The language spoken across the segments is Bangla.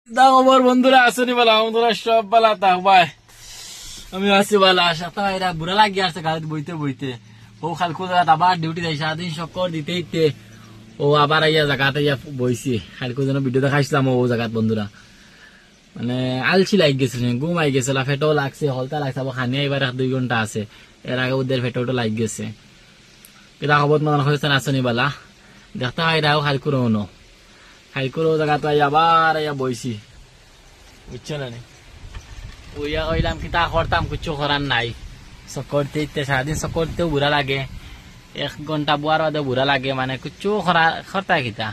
খবর বন্ধুরা আসুনি বলা বন্ধুরা সব বলা থাকবাই আমি আছি বলা সাথে এরা বুড়া লাগি আসছে গাড়িতে বইতে বইতে ও খালকু জায়গা আবার ডিউটি যাই সারাদিন চক্কর দিতে দিতে ও আবার আইয়া জায়গাতে ইয়া বইছি খালকু যেন ভিডিও দেখাইছিলাম ও জায়গাত বন্ধুরা মানে আলছি লাগ গেছিল ঘুম আই গেছিল ফেটো লাগছে হলতা লাগছে আবার খানি এবার 1-2 ঘন্টা আছে এর আগে ওদের ফেটোটা লাগ গেছে কিরা খবর মনে হয়েছে আসুনি বলা দেখতে হয় এরাও খালকুর অনো খালকুর জায়গাতে আবার আইয়া বইছি বুঝছো না ওইয়া কইলাম কিতা করতাম কিছু করার নাই চক্করতে সারাদিন চক্করতেও বুড়া লাগে 1 ঘন্টা বুয়ার বাদে বুড়া লাগে মানে কিছু খরতা কিতা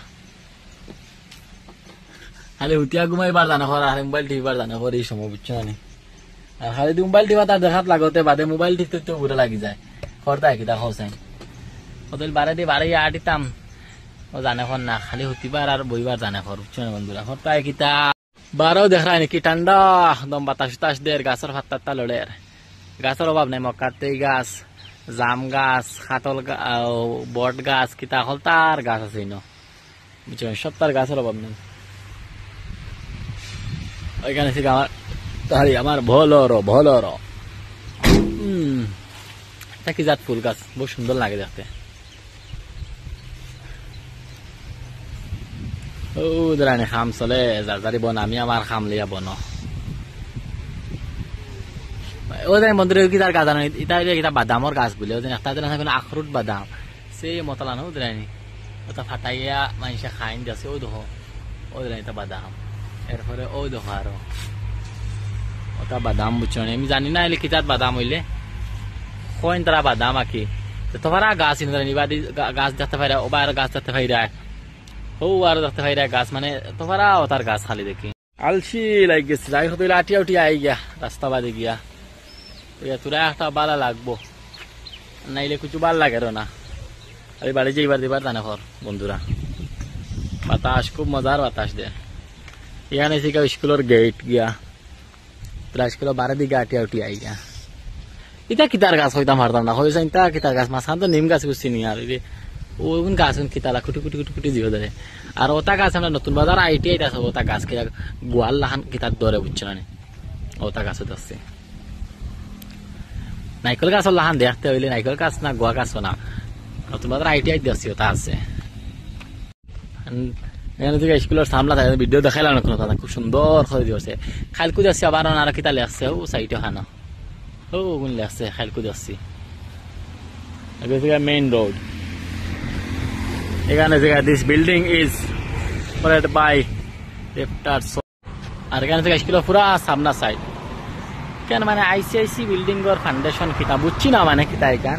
খালি উঠিয়া ঘুমাইবার জানা কর আর মোবাইল টিপবার জানা কর এই সময় বুঝছো না আর খালি মোবাইল টিপা তার দেখাত লাগতে বাদে মোবাইল টিপতে তো বুড়া লাগি যায় খরতা কিতা খরচাই ওদের বারে দিয়ে বারে আটিতাম ও জানে কর না খালি হুতিবার আর বইবার জানে কর বুঝছো না বন্ধুরা খরতা কিতা বারো দেখ রা নাকি ঠান্ডা একদম বাতাস টাস দের গাছের ফাত্তা লড়ের গাছের অভাব নাই মক্কাতেই গাছ জাম গাছ খাতল বট গাছ কিতা হল তার গাছ আছে বুঝছো সব তার গাছের অভাব নেই ওইখানে থেকে আমার ভলর এটা কি জাত ফুল গাছ বহু সুন্দর লাগে দেখতে ও দাঁড়ানি খাম চলে যারি বন আমি আমার খাম লিয়া বন ও যাই মন্দিরের কি তার গাছ জানো এটা বাদামর গাছ বলে ওদের একটা আখরুট বাদাম সেই মতলা না ওদানি ওটা ফাটাইয়া মানুষে খাইন দিয়েছে ও দেখো ও এটা বাদাম এরপরে ও দেখো আরো ওটা বাদাম বুঝছো আমি জানি না এলে কি তার বাদাম হইলে কইন তারা বাদাম আকি তোমার গাছ নিবাদি গাছ দেখতে পাই ওবার গাছ দেখতে পাই ও আর দেখতে পাই গাছ মানে তোমরা ওটার গাছ খালি দেখি আলসি লাগ গেছে যাই হতে আটিয়া উঠিয়া আই গিয়া রাস্তা বাদে গিয়া তোরা একটা বালা লাগবো নাইলে কিছু ভাল লাগে না আমি বাড়ি যাইবার দিবার জানে ঘর বন্ধুরা বাতাস খুব মজার বাতাস দেয় এখানে এসে স্কুলের গেট গিয়া তোরা স্কুলের বারে দিকে আটিয়া উঠিয়া আই গিয়া এটা কিতার গাছ হইতাম হারতাম না হয়েছে তা কিতার গাছ মাঝখান তো নিম গাছ বুঝছি নি আর ওগুন গাছ কিতালা কুটি কুটি কুটি কুটি দিয়ে ধরে আর ওটা গাছ আমরা নতুন বাজার আইটিআই আছে ওটা গাছ কিনা গোয়াল লাহান কিতার ধরে বুঝছো না ওটা গাছও ধরছে নাইকল গাছর লাহান দেখতে হইলে নাইকল গাছ না গোয়া গাছও না নতুন বাজার আইটিআই দেখছি ওটা আছে এখানে থেকে স্কুলের সামলা থাকে ভিডিও দেখাইলাম কোনো কথা খুব সুন্দর করে দিয়েছে খালকু যাচ্ছি আবার আর কিতা লেখছে ও সাইটে খানো ও গুণ লেখছে খালকু যাচ্ছি মেইন রোড এখানে this building is operated by raptors আর এখানে থেকে স্কুলের পুরা সামনা সাইড কেন মানে আইসিআইসি বিল্ডিং এর ফাউন্ডেশন কিতা বুঝছি না মানে কিতা এখান